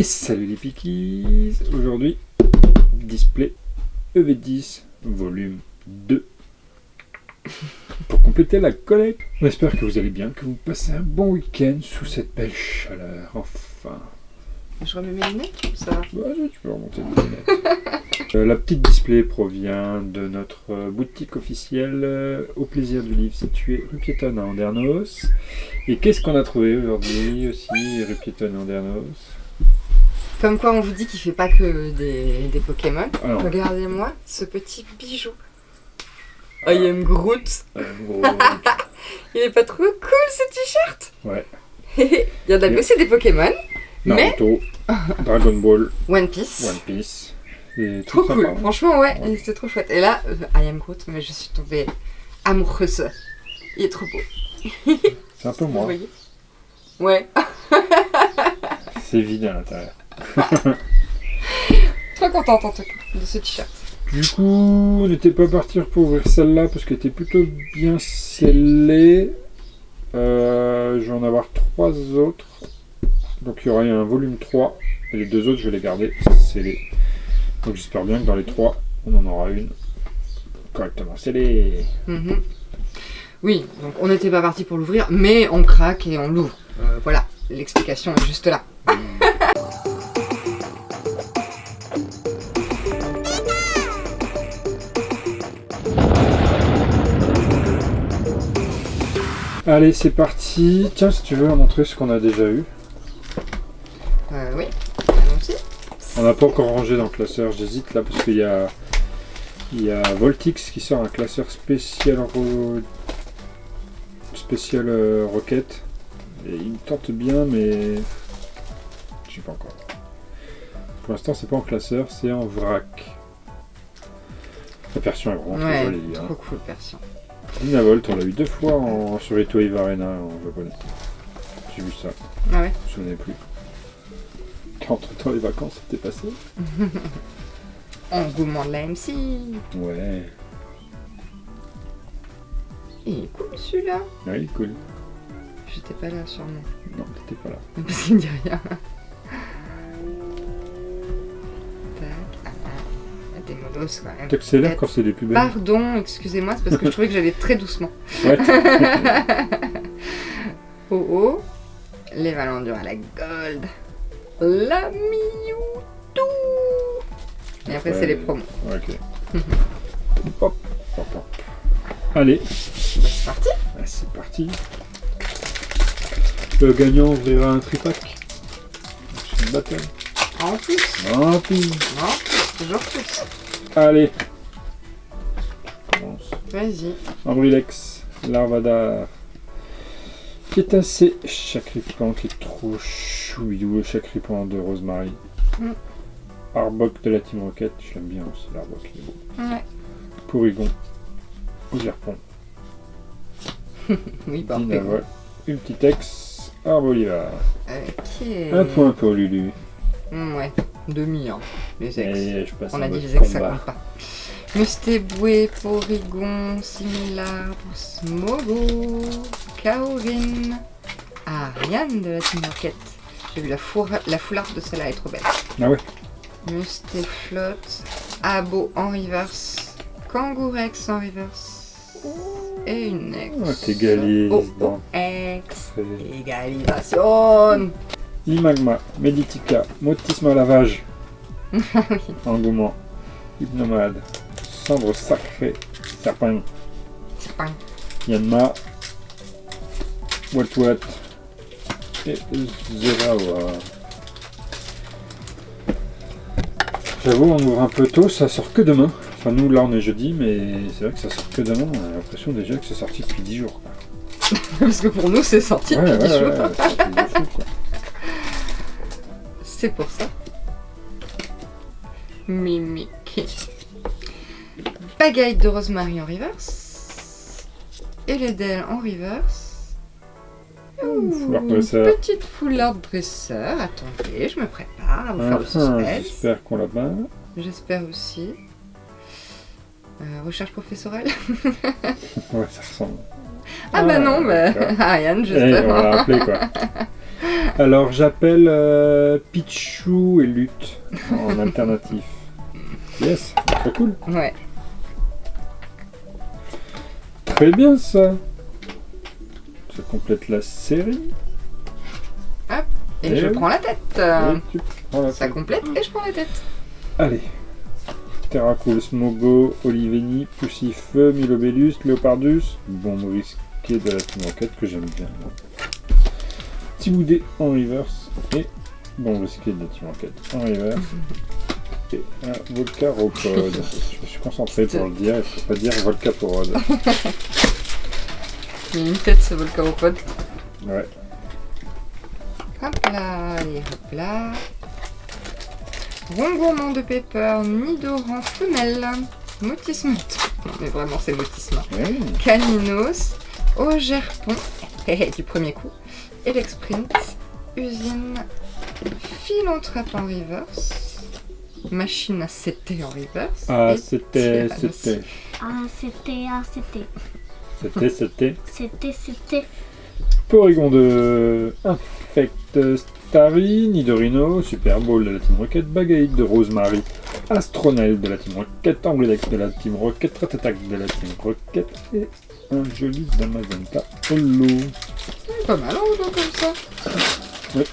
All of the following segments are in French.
Et salut les Pikis. Aujourd'hui, display EV10 volume 2. Pour compléter la collecte, on espère que vous allez bien, que vous passez un bon week-end sous cette belle chaleur, enfin. Je remets mes lunettes ou ça? Vas-y, tu peux remonter les lunettes. La petite display provient de notre boutique officielle Au Plaisir du Livre, située rue Piétonne à Andernos. Et qu'est-ce qu'on a trouvé aujourd'hui aussi, rue Piétonne à Andernos? Comme quoi on vous dit qu'il fait pas que des Pokémon. Alors. Regardez-moi ce petit bijou. I am Groot. Il est pas trop cool ce t-shirt? Ouais. Il y en a aussi des Pokémon. Naruto, Dragon Ball, One Piece. One Piece. Et Trop tout cool. sympa. Franchement ouais, c'était trop chouette. Et là, I am Groot, mais je suis tombée amoureuse. Il est trop beau. C'est un peu Vous moi. voyez? Ouais. C'est vide à l'intérieur. Trop contente en tout cas de ce t-shirt. Du coup, on n'était pas partir pour ouvrir celle-là parce qu'elle était plutôt bien scellée. Je vais en avoir 3 autres. Donc il y aura un volume 3. Et les 2 autres, je vais les garder scellés. Donc j'espère bien que dans les 3, on en aura une correctement scellée. Mhm. Oui, donc on n'était pas parti pour l'ouvrir, mais on craque et on l'ouvre. Voilà, l'explication est juste là. Allez, c'est parti. Tiens, si tu veux montrer ce qu'on a déjà eu. Oui, allons-y. On n'a pas encore rangé dans le classeur, j'hésite là parce qu'il y a Voltix qui sort un classeur spécial Rocket. Et il me tente bien, mais je sais pas encore. Pour l'instant, c'est pas en classeur, c'est en vrac. La version est vraiment très jolie. Hein. Trop cool version. Dynavolt, on l'a eu 2 fois sur Etoive Arena en japonais. J'ai vu ça, Ah ouais. je me souvenais plus. Entre temps, les vacances étaient passées. Engouement de la MC. Ouais, Il est cool celui-là. ouais, il est cool. J'étais pas là sûrement. Non, t'étais pas là. Parce qu'il me dit rien. Tac. Des modos quand même. T'accélères quand c'est les plus belles. Pardon, excusez-moi, c'est parce que je trouvais que j'allais très doucement. Ouais. Oh oh. Les Valandures à la gold. La Mewtwo. Et après c'est les promos. Ouais, ok. Hop, hop, hop. Allez, Bah, c'est parti. c'est parti. Le gagnant ouvrira un tripack. C'est une bataille. En plus. Ah, puis. Non, toujours plus. Allez. On commence. Vas-y. Ambrilex, Larvadar. Kétacé, Chacripan qui est trop chouillou, Chacripan de Rosemary. Mm. Arbok de la Team Rocket, je l'aime bien aussi, l'Arbok il est beau. Ouais. Porygon, Ogerpon, Oui, parfait. Dynavol, Ultitex, Arbolivar. Ok. Un point pour Lulu. Ouais. Demi, hein. Les ex. Et je passe On en a dit mode les ex, ça combat. compte pas. Mustéboué, Porygon, Similar, Smogo, Kaorin, Ariane de la Team Rocket. J'ai vu la foularde de celle-là, elle est trop belle. Ah ouais. Mustéflot, Abo en reverse, Kangourex en reverse, et une ex. Oh, t'égalise Oh, dans- ex. C'est- Égalisation. Limagma, Meditica, Motisme à lavage, Engouement, Hypnomade, Cendre sacrée, Serpent, Serpent. Yanma, Watwat et Zerawa. J'avoue, on ouvre un peu tôt, ça sort que demain. Enfin, nous là on est jeudi, mais c'est vrai que ça sort que demain. On a l'impression déjà que c'est sorti depuis 10 jours. Quoi. Parce que pour nous, c'est sorti depuis 10 jours. c'est un truc de fou, quoi. C'est pour ça. Mimic. Bagaille de Rosemary en reverse. Eledel en reverse. Foulard dresseur. Petite foularde dresseur. Attendez, je me prépare à vous faire le suspense. J'espère qu'on l'a pas. J'espère aussi. Recherche professorale. Ouais, ça ressemble. Ah bah non, bah, d'accord. Ariane, Et j'espère. on l'a appelé quoi. Alors j'appelle Pichou et Lutte en alternatif. Yes, très cool. Ouais. Très bien ça. Ça complète la série. Et je prends la tête. Et tu prends la Ça tête. complète et je prends la tête. Allez. Terracool, Smogo, Oliveni, Poussifeu, Milobellus, Léopardus. Bombe risquée de la Team Rocket que j'aime bien. Tiboudé en reverse et bombe risquée de la Team Rocket en reverse. Et un Volcaropod. Je me suis concentré pour le dire, il ne faut pas dire Volcaporod. Il y a une tête ce Volcaropod. Ouais. Hop là, allez, hop là. Rond gourmand de Pepper, Nidoran femelle, Motisme. Non mais vraiment c'est Motisme. Ouais. Caninos, Augerpon, du premier coup, Elexprint, Usine, Philanthrope en reverse, Machine à CT en reverse. Ah, et c'était. C'était. Porygon de Infect Starry, Nidorino, Super Bowl de la Team Rocket, Bagaïde de Rosemary, Astronel de la Team Rocket, Angledex de la Team Rocket, Rat-Attack de la Team Rocket et un joli Damazenta Holo. Pas mal en haut comme ça. Ouais.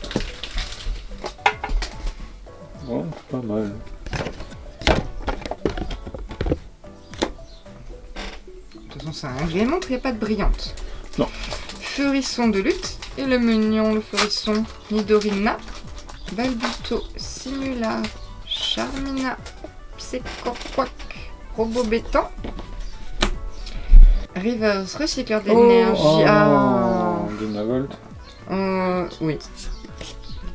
Bon, pas mal. De toute façon c'est un agrément, il n'y a pas de brillante. Non. Furisson de lutte et le mignon, le furisson Nidorina, Balbuto, Simula, Charmina, Psychoquac, Robobétan, Rivers, recycleur d'énergie. Dynavolt. Oui.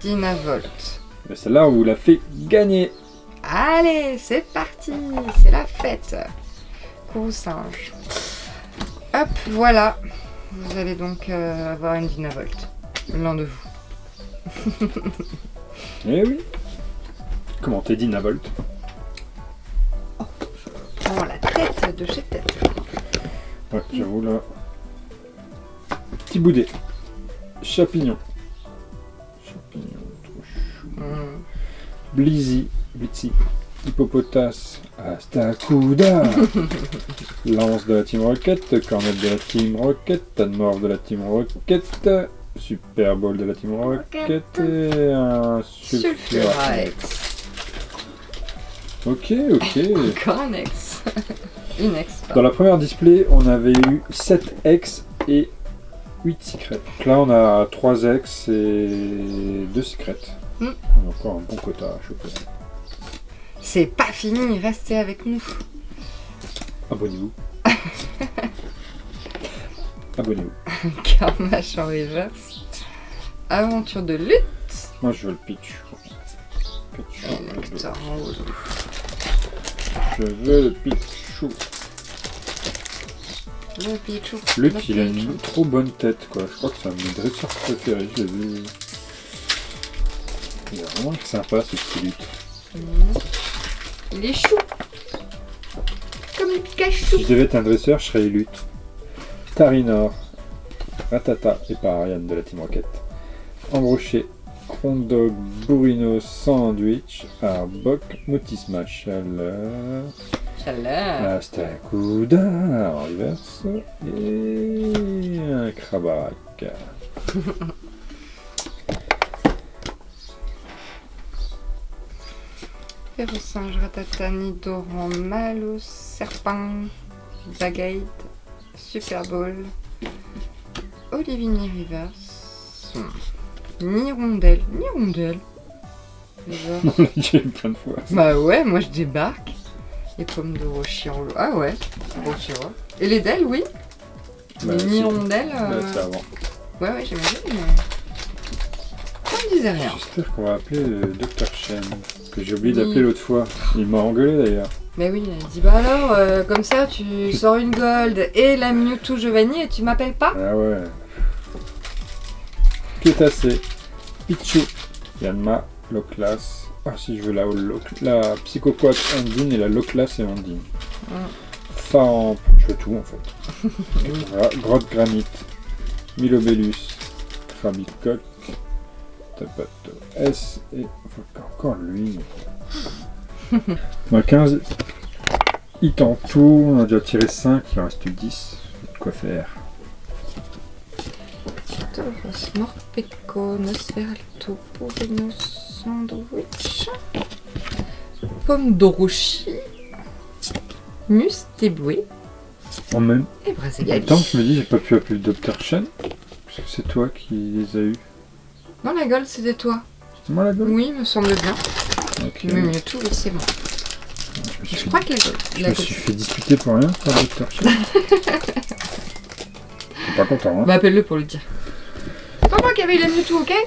Dynavolt. Mais celle-là, on vous l'a fait gagner. Allez, c'est parti, c'est la fête. Courroux singe. Hop, voilà. Vous allez donc avoir une Dynavolt. L'un de vous. Eh oui. Comment t'es Dynavolt? Oh, la tête de chez tête. Ouais, j'avoue là. Petit boudet. Chapignon. Trop chou. Blizzy. Hippopotas. Astacuda. Lance de la Team Rocket. Cornet de la Team Rocket. Tadmorph de la Team Rocket. Super Bowl de la Team Rocket. Et un Sulfurite. Ok. Encore un ex. Une ex. Dans pardon. la première display, on avait eu 7 ex et 8 secrets. Donc là, on a 3 ex et 2 secrets. On a encore un bon quota à choper. C'est pas fini, restez avec nous. Abonnez-vous. Abonnez-vous. Carmache en reverse. Aventure de lutte. Moi, je veux le pitch. Nectar en haut. Je veux le Pichou. Le Pichou. Lutte, il a une trop bonne tête, quoi. Je crois que c'est un de mes dresseurs préférés. Je l'ai vu. Il est vraiment sympa, ce petit Lutte. Il est chou. Comme une cachou. Si je devais être un dresseur, je serais Lutte. Tarinor, Ratata et Parariane de la Team Rocket. Embroché, Crondog, Bourrino, Sandwich, Arbok, Motisma, Chaleur, Chaleur. Astacuda en reverse et un Krabarak. Ferrosinge, Ratata, Nidoran, Malus, Serpent, Bagaïde, Super Bowl, Olivini Reverse, Nirondelle. Reverse. On l'a dit plein de fois. Bah ouais, moi je débarque. Les pommes de rocher en lot. Ah ouais, bon tu vois. Et les d'elles, oui. Bah, Les si. nirondelles. Bah, c'est avant. Ouais, j'imagine, mais. Ça me disait rien. J'espère qu'on va appeler le Dr Chen, que j'ai oublié d'appeler l'autre fois. Il m'a engueulé d'ailleurs. Mais oui, elle dit bah alors, comme ça tu sors une gold et la Mewtwo Giovanni et tu m'appelles pas? Ah ouais. Kétacé, Pichu, Yanma, Loclas. Ah si je veux la Psychoquac Ondine et la Loclas et Ondine. Famp, je veux tout en fait. Voilà, Grotte Granite, Milobellus, Krabicoc, Tapato S et encore lui. On a 15 hits en tout, on a déjà tiré 5, il en reste 10. De quoi faire. Tauros, Morpeko, Nosferatu, Porino, Sandwich, Pomme d'Orochi, Mustéboué En même et Braségali. temps, je me dis, j'ai pas pu appeler le Dr. Shen, parce que c'est toi qui les as eus. Non, la gueule, c'était toi. C'est moi la gueule. Oui, me semble bien. Ok. Mais mieux tout, oui, c'est bon. Je crois que Je me suis fait disputer pour rien par le Dr. Shen. Je suis pas content, hein. Bah, appelle-le pour lui dire. C'est pas moi qui avais eu les Mewtwo, ok? Ouais,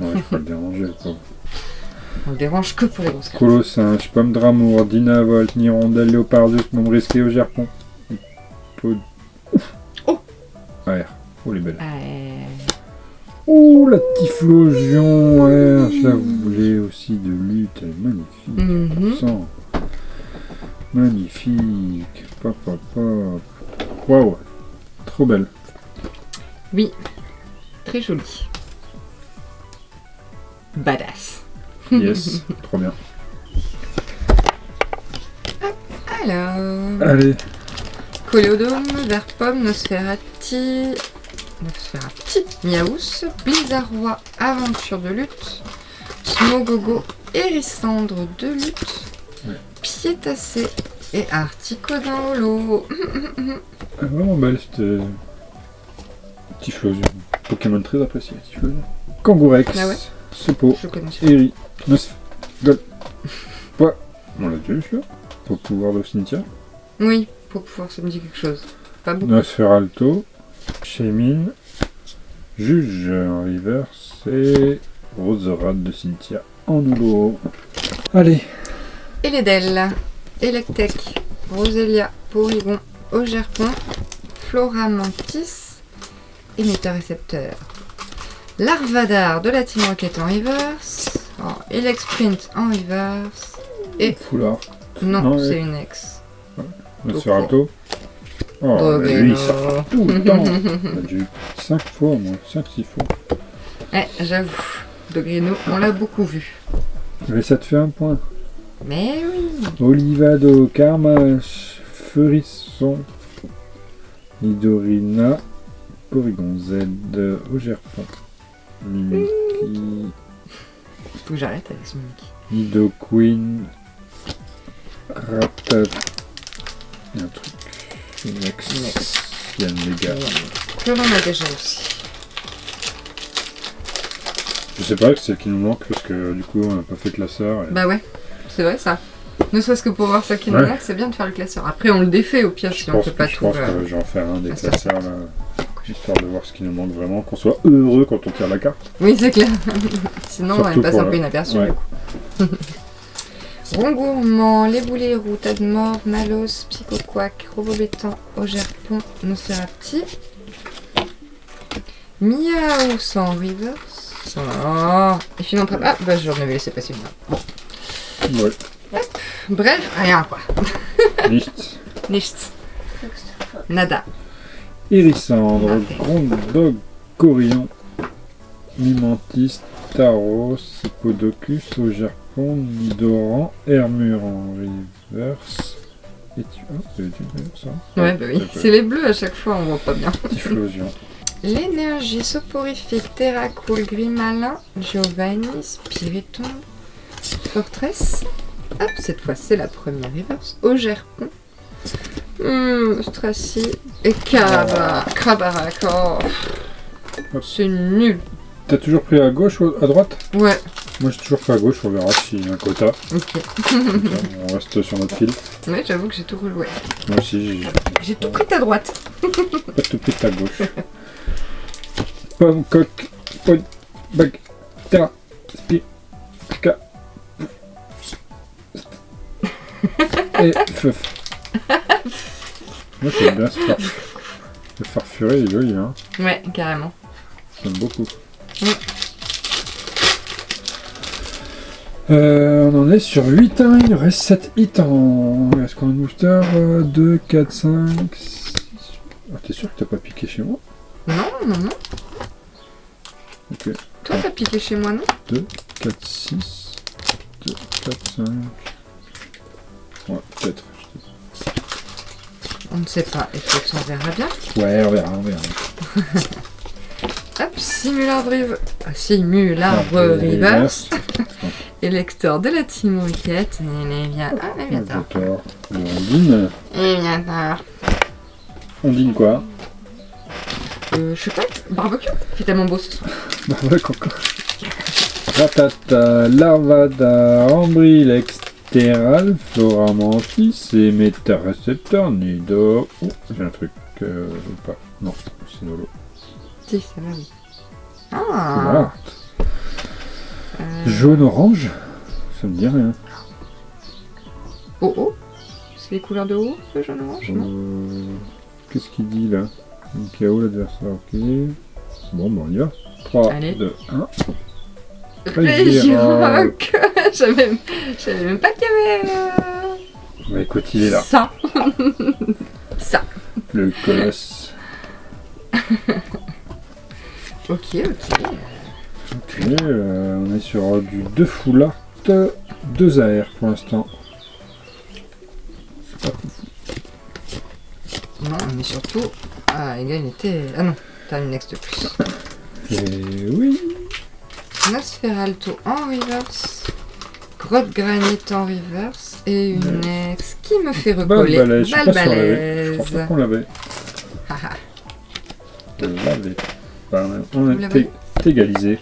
je vais pas le déranger, le pauvre. On le dérange que pour les grosses cartes. Colosinge, Pomme d'Amour, Dynavolt, Nirondelle, Léopardus, Nombre risqué au Gerpon. Oh Ouais, oh les belles. Ouais. Oh la Typhlosion, ouais, je la voulais aussi de lutte, elle est magnifique. Mhm. Sang. Magnifique. Pop, pop, pop. Waouh, trop belle. Oui, très joli. Badass. Yes, trop bien. Alors, Allez, Coléodome, Verpomme, Nosferati, Miaous, Blizzarrois, Aventure de lutte, Smogogo, Hérissandre de lutte, Ouais. Piétassé et Articodin holo. vraiment belle cette Typhlosion. Pokémon très apprécié, Typhlosion. Kangourex, Ah ouais Sepo, Je connais pas. Eri, Gol. Ouais, on l'a déjà eu celui-là. Pour pouvoir de cimetière. Oui, pour pouvoir, ça me dit quelque chose. Pas beaucoup. Nosferalto, Shaymin, Juge en reverse et Roserade de cimetière en holo. Allez, Eledel, Electek, Roselia, Porygon, Augerpon, Floramantis, émetteur-récepteur. Larvadar de la Team Rocket en reverse, Elexprint en reverse, et Foulard, non, Non, c'est ouais. une ex. Nosferalto. Oh, Drogano. lui, il sort tout le temps. On a déjà eu 5 fois au moins, 5-6 fois. Ouais, j'avoue, Dogrino, on l'a beaucoup vu. Mais ça te fait un point. Mais oui. Olivado, Karmash, Feurisson, Nidorina, Porygon Z, Augerpon, Mimikyu, Faut que j'arrête avec ce Mimikyu. Nidoqueen, Ratat. Il y a un truc. Nex. Il y a un méga. Que l'on a déjà aussi. Je sais pas, c'est celle qui nous manque parce que du coup on n'a pas fait classeur. Et... Bah ouais, c'est vrai ça. Ne serait-ce que pour voir ça qui nous Ouais. manque, c'est bien de faire le classeur. Après, on le défait au pire si on fait pas Je tout. pense que je vais en faire un des Ah, ça. classeurs là. Histoire de voir ce qui nous manque vraiment, qu'on soit heureux quand on tire la carte. Oui, c'est clair. Sinon, Surtout elle passe pour un peu le- inaperçue ouais. du coup. Rongourmand, les boulets roux, Tadmor, Malos, Picoquac, Robobétan, Augerpon, Nosferati. Miaou sans reverse. Oh. Et finalement, ah, bah j'en avais laissé passer une. Bon. Ouais. Bref, rien quoi. Liste. Nichts. Nada. Hérissandre, Grondog, Corion, Mimantis, Taros, Hippodocus, Augerpon, Nidoran, Hermure en reverse. Et tu. Ah, c'est du reverse, ça. Ouais, bah oui. C'est les bleus à chaque fois, on voit pas bien. Typhlosion. L'énergie soporifique, Terracool, Grimalin, Giovanni, Spiritomb, Fortress. Hop, cette fois c'est la première reverse. Augerpon, Stracy et Krabarak. Oh. Hop. C'est nul. T'as toujours pris à gauche ou à droite? Ouais, Moi j'ai toujours fait à gauche, on verra s'il y a un quota. ok. Donc, on reste sur notre fil. Ouais, j'avoue que j'ai tout rejoué. Moi aussi, J'ai tout pris à droite. pas tout pris à gauche. Pomme, coq, pogne, bague, terrain, spi, ska. Et feuf. Moi j'aime bien ce le farfuré, il est joli, hein. Ouais, carrément. J'aime beaucoup. Mm. On en est sur 8, hein. Il nous reste 7 hits en... Est-ce qu'on a un booster 2, 4, 5, 6... Ah, t'es sûr que t'as pas piqué chez moi? Non, non, non. Ok. Toi, t'as piqué chez moi, non? 2, 4, 6, 2, 4, 5. Ouais, peut-être. On ne sait pas. Écoute, on verra bien. Ouais, on verra. Hop, Simulabre Reverse. Et lecteur de la Team Rocket. Il vient tard. D'accord. On dîne. Il vient tard. On dîne quoi? Je sais pas, barbecue. C'est tellement beau ce soir. Barbecue encore. Ratata, larvada, ambri, l'extéral, flora mantis, émetteur, récepteur, nido. Oh, j'ai un truc. Ou pas. Non, c'est Nolo. Si, c'est là, oui. Voilà. Jaune-orange, ça me dit rien. Oh. C'est les couleurs de haut, le jaune-orange, non? Qu'est-ce qu'il dit là? KO l'adversaire, ok. Bon, on y va. 3, Allez. 2, 1. Régiroc. J'avais même pas qu'il y avait... Bah écoute, il est là. Ça. Le colosse. Ok. Ok, on est sur du 2 full art, 2 AR pour l'instant. Non, mais surtout... Ah, égalité... Ah non, t'as une next de plus. Et oui. Nosferalto en reverse. Grotte granite en reverse. Et une next qui me fait recoller. Balbalèze, je sais pas si on l'avait. Je Balbalèze. crois pas qu'on l'avait. Haha. On l'avait. Bah, on Vous a l'avez égalisé.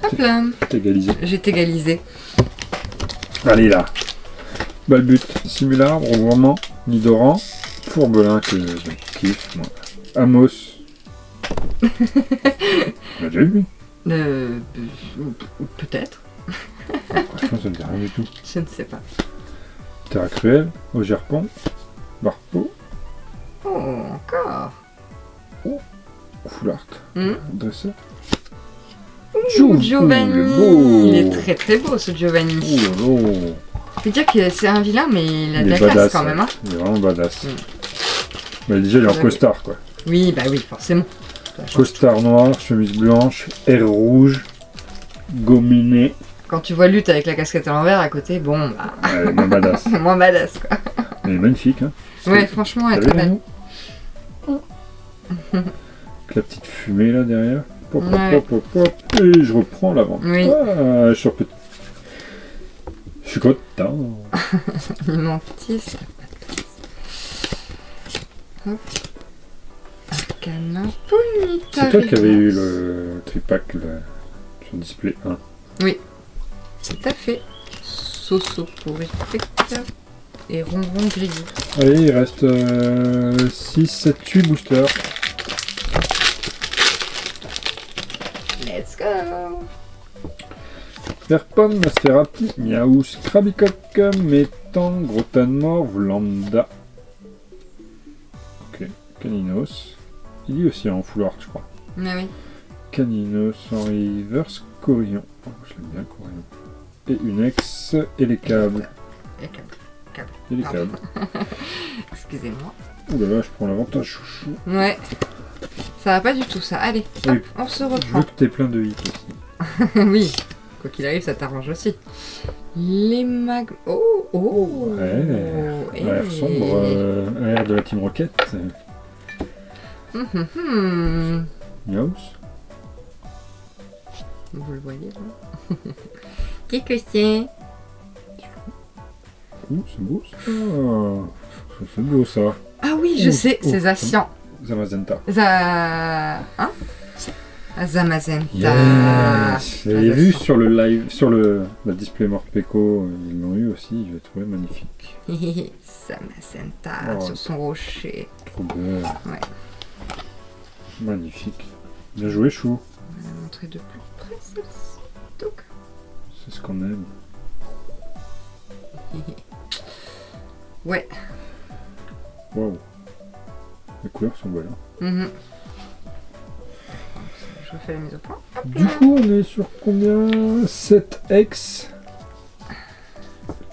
Hop là. Égalisé. J'ai égalisé. Allez là. Balbut, Simulabre, Rouvrement, Nidoran, Fourbelin que je kiffe, moi. Amos. On l'a déjà vu. Peut-être. Franchement, ça ne dit rien du tout. Je ne sais pas. Terra Cruelle, Augerpon, Barpo, Oh, encore. Full Art, Dresseur. Giovanni. le beau. Il est très très beau ce Giovanni. Oh là là. Je peux dire que c'est un vilain, mais il a de Il la est classe badass, quand même. Hein. Il est vraiment badass. Mm. Mais déjà, il est en Ouais, costard, quoi. Oui, bah oui, forcément. Costard noir, chemise blanche, air rouge, gominé. Quand tu vois Lutte avec la casquette à l'envers à côté, bon, bah, Ouais, moins badass. moins badass quoi. Elle est magnifique, hein. Ouais, franchement, elle est T'as très vu, belle. Avec la petite fumée là derrière. Pop, pop, Ouais. pop, pop, pop. Et je reprends l'avant. Oui. Ah, je suis content. Il mentit, ça. Hop. Arcana Ponita. C'est toi qui avais eu le tripack là, sur display 1. Oui, tout à fait. Soso pour effecteur et ronron grillé. Allez, il reste 6, 7, 8 boosters. Let's go. Verpom, Nosferatu, Miaus, Krabicock, Métan, Grotanmorve, Lambda. Ok, Caninos. Il est aussi en full art, je crois. Ah oui. Caninos en reverse, Corion. Oh, je l'aime bien, Corion. Et une ex, et les câbles. Et câble. Et les Pardon. câbles. Excusez-moi. Ouh là là, je prends l'avantage, chouchou. Ouais. Ça va pas du tout ça. Allez, hop, Oui. on se Je veux reprend. que t'aies plein de hits aussi. Oui. Quoi qu'il arrive, ça t'arrange aussi. Les mag... Oh, oh. Ouais. Et... Air sombre, air de la Team Rocket. Miaus. Vous le voyez là. Qu'est-ce que c'est? Ouh, c'est beau ça. Oh, c'est beau ça. Ah oui, je Oh, sais, oh, c'est Zacian. Zamazenta. Hein? Zamazenta. Yes. J'avais vu sur le live, sur la display Morpeko, ils l'ont eu aussi, je l'ai trouvé magnifique. Zamazenta Oh. sur son rocher. Trop beau. Ouais. Magnifique. Bien joué, Chou. On va la montrer de plus près celle-ci. Donc. C'est ce qu'on aime. Ouais. Waouh. Les couleurs sont belles. Hein. Je refais la mise au point. Hop Du là. coup, on est sur combien? 7x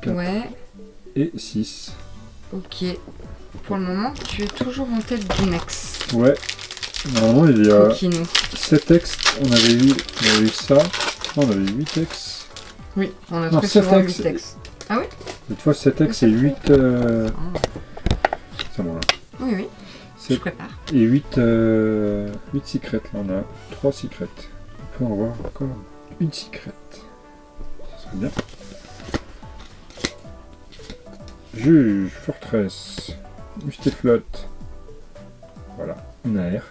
4 Ouais. et 6. Ok. Pour le moment, tu es toujours en tête du Nex. Ouais. Normalement, il y a Coquinou. 7 ex. On avait eu ça. Non, on avait 8 ex. Oui, on a Non, très 7 souvent ex. 8 ex. Ah oui? Cette fois, 7 ex et 8... C'est bon, là. Oui, oui, je 7 prépare. et 8 secrets. Là, on a 3 secrets. On peut en avoir encore une secret. Ça serait bien. Juge, forteresse, mustéflotte. Voilà, une AR.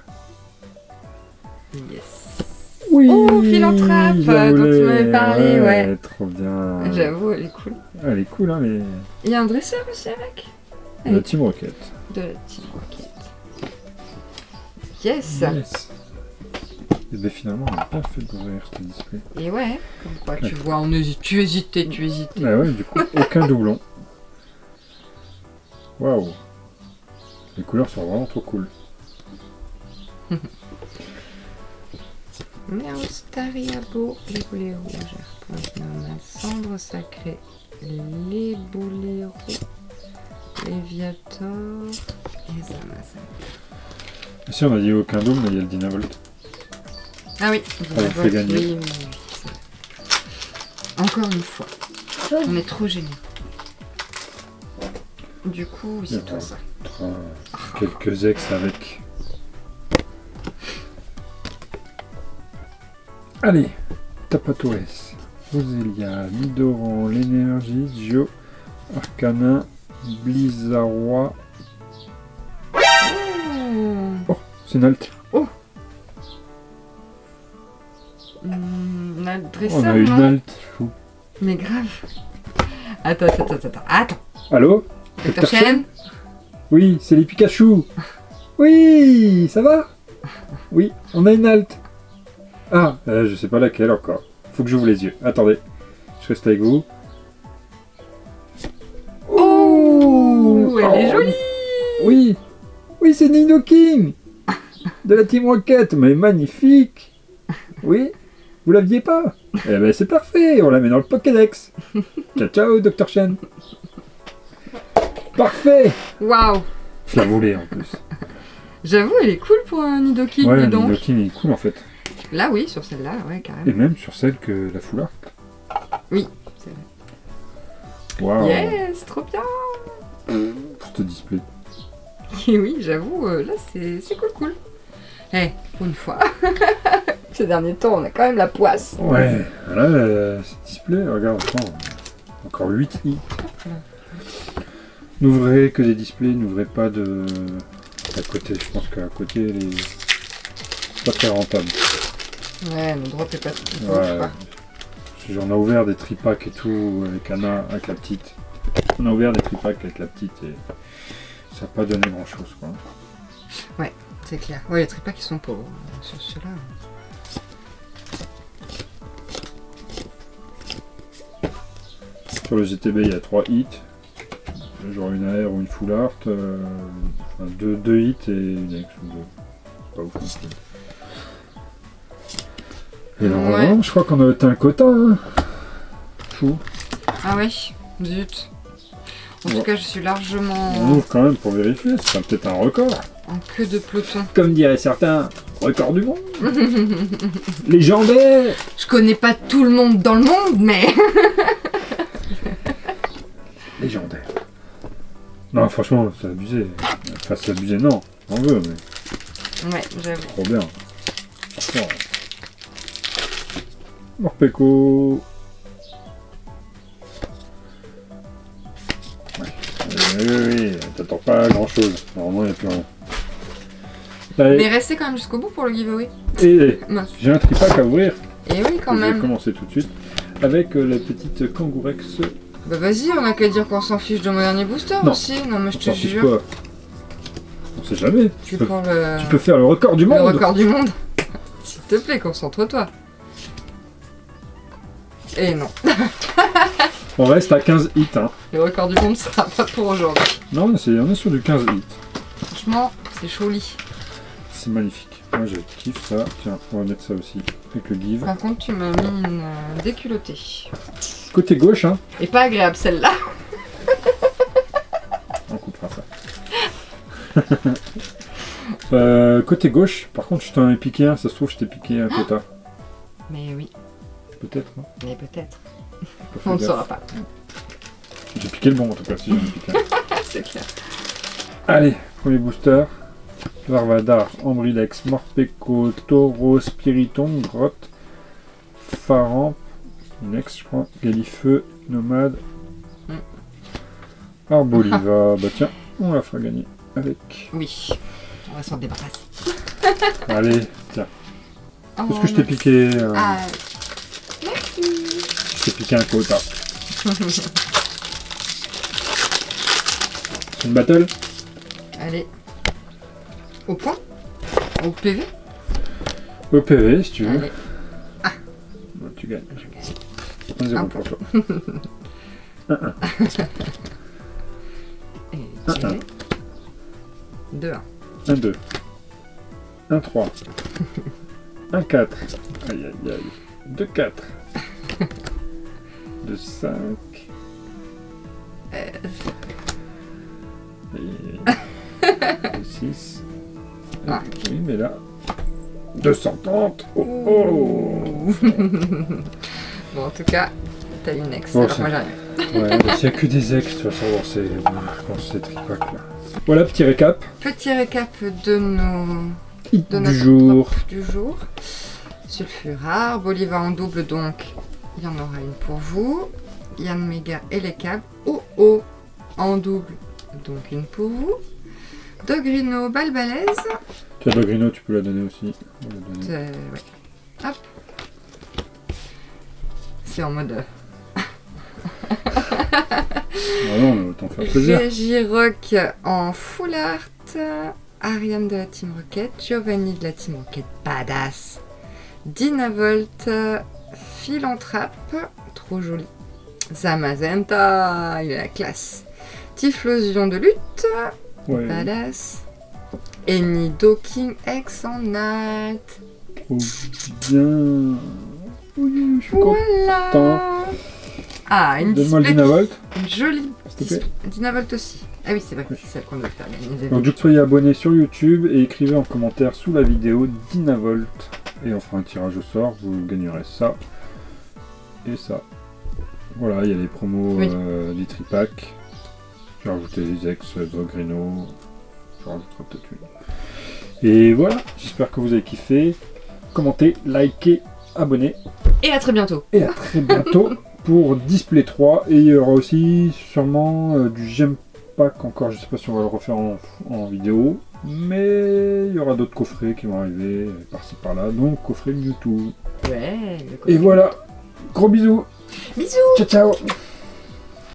Yes. Oui, Oh, philanthrope, dont tu m'avais parlé, ouais. Trop bien. J'avoue, elle est cool. Elle est cool, hein, les... Il y a un dresseur aussi avec. La Team Rocket. De la Team Rocket. Yes. Yes. Et bien finalement, on n'a pas fait d'ouvrir ce display. Et ouais, comme quoi tu vois, on hésite, tu hésitais. Ah ouais, du coup, aucun doublon. Waouh. Les couleurs sont vraiment trop cool. Meostariabo, les boulets rouges. Pointe normale, cendre sacrée, les boulets rouges, Léviator et Zamazan. Si on a dit aucun double, mais il y a le Dynavolt. Ah oui, on fait gagner. Oui, oui, oui. Encore une fois, on est trop géniaux. Du coup, oui, c'est toi ça. Quelques ex avec. Allez, Tapatoès, Roselia, Nidoran, l'énergie, Gio, Arcana, Blizzarrois. Oh, c'est Nalt. Oh, dresseur, On a eu non Nalt. Fou. Mais grave. Attends. Allô Dr. Chen. Oui, c'est les Pikachu. Oui, ça va? Oui, on a une Nalt. Ah, je sais pas laquelle encore. Faut que j'ouvre les yeux. Attendez, je reste avec vous. Oh, elle est jolie. Oui, oui, c'est Nidoking de la Team Rocket, mais magnifique. Oui, vous l'aviez pas? Eh ben c'est parfait, on la met dans le Pokédex. Ciao, ciao, Dr. Chen. Parfait. Waouh. Je la voulais en plus. J'avoue, elle est cool pour un Nidoking, Ouais, dis donc. Nidoking est cool en fait. Là, oui, sur celle-là, ouais, carrément. Et même sur celle que la foulard. Oui, c'est vrai. Waouh. Yes, trop bien. Pour ce display. Et oui, j'avoue, là, c'est cool. Eh, pour une fois. Ces derniers temps, on a quand même la poisse. Ouais, là, ce display, regarde, attends, encore 8 hits. N'ouvrez que des displays, n'ouvrez pas de... à côté, je pense qu'à côté, c'est pas très rentable. Ouais, le drop est pas tout Ouais, je crois. J'en ai ouvert des tripacks et tout, avec Anna, avec la petite. On a ouvert des tripacks avec la petite et ça n'a pas donné grand chose, quoi. Ouais, c'est clair. Ouais, les tripacks ils sont pauvres sur ceux-là. Sur le GTB, il y a 3 hits. Genre une AR ou une full art. Enfin, deux hits et une ex ou deux. Pas ouf non plus. Et normalement, je crois qu'on a atteint un quota. Hein. Fou. Ah ouais, zut. En tout cas, je suis largement On ouvre quand même pour vérifier, c'est peut-être un record. en queue de peloton. Comme diraient certains, record du monde. Légendaire. Je connais pas tout le monde dans le monde, mais... Légendaire. Non, franchement, c'est abusé. Enfin, c'est abusé, non. On veut, mais Ouais, j'avoue. trop bien. Franchement. Morpeko. Oui, t'attends pas grand chose. Normalement, il n'y a plus rien. Allez. Mais restez quand même jusqu'au bout pour le giveaway. Et Non. j'ai un tripack à ouvrir. Et oui, quand Je vais même. commencer tout de suite avec la petite Kangourex. Bah vas-y, on a qu'à dire qu'on s'en fiche de mon dernier booster Non. aussi. Non, mais je On te s'en fiche jure. pas. On sait jamais. Tu prends le... Tu peux faire le record du le monde. record du monde. S'il te plaît, concentre-toi. Et non. On reste à 15 hits. Hein. Le record du monde sera pas pour aujourd'hui. Non, on est sur du 15 hits. Franchement, c'est joli. C'est magnifique. Moi, je kiffe ça. Tiens, on va mettre ça aussi avec le give. Par contre, tu m'as mis une déculottée. Côté gauche, hein. Et pas agréable celle-là. On coupera ça. Côté gauche, par contre, je t'en ai piqué un, ça se trouve, je t'ai piqué un quota. Mais oui, Peut-être, non? mais peut-être. Pas fait On ne gaffe. saura pas. J'ai piqué le bon en tout cas, si j'en ai piqué un. C'est clair. Allez, premier booster. Larvadar, Ambrilex, Morpeko, Taureau, Spiritomb, Grotte, Faramp, Next je crois, Galifeu, Nomade, Arboliva, bah tiens, on la fera gagner avec. Oui, on va s'en débarrasser. Allez, tiens, Oh, qu'est-ce que je t'ai piqué Ah, merci. Je t'ai piqué un quota. C'est une battle? Allez. Au point? Au PV? Au PV si tu veux. Allez. Bon, tu gagnes. Un 1-0 point. pour toi. Et Un, tirer. 2-1. 1-2. 1-3. 1-4. Aïe aïe aïe. 2-4. 2-5. Et 2-6. Ah. Oui, mais là. 230. Oh oh. Bon, en tout cas, t'as une ex. Bon, alors ça- moi j'arrive. Ouais, mais s'il n'y a que des ex, de toute façon, dans ces tripacs là. Voilà, petit récap. Petit récap de nos Hit de du notre jour. top du jour. Sulfurar, Bolivar en double, donc il y en aura une pour vous. Yann Méga et les câbles. OO en double, donc une pour vous. Dogrino, Balbalaise. Tu as Dogrino, tu peux la donner aussi. On va la donner. Ouais. Hop. C'est en mode Ah non, mais autant faire plaisir. Régirock en full art. Ariane de la Team Rocket. Giovanni de la Team Rocket Badass. Dinavolt. Philanthrape. Trop joli. Zamazenta. Il est la classe. Typhlosion de lutte. Ouais, Badass. Eni Docking X en alt. trop bien. Oui, je suis content. Voilà. Ah, une Donne-moi le display. Dynavolt, Une jolie s'il te plaît. Dinavolt aussi. Ah oui, c'est vrai, c'est celle qu'on doit faire gagner. Donc, dites soyez abonnés sur YouTube et écrivez en commentaire sous la vidéo Dynavolt. Et on fera un tirage au sort, vous gagnerez ça et ça. Voilà, il y a les promos Oui. des tripacks. Je vais rajouter les ex Dogrino. Je rajouterai peut-être une. Et voilà, j'espère que vous avez kiffé. Commentez, likez, abonnez. Et à très bientôt. Et à très bientôt pour Display 3. Et il y aura aussi sûrement du Gem Pack encore. Je sais pas si on va le refaire en vidéo. Mais il y aura d'autres coffrets qui vont arriver par-ci par-là. Donc coffret Mewtwo. Ouais. Et voilà. Gros bisous. Bisous. Ciao ciao.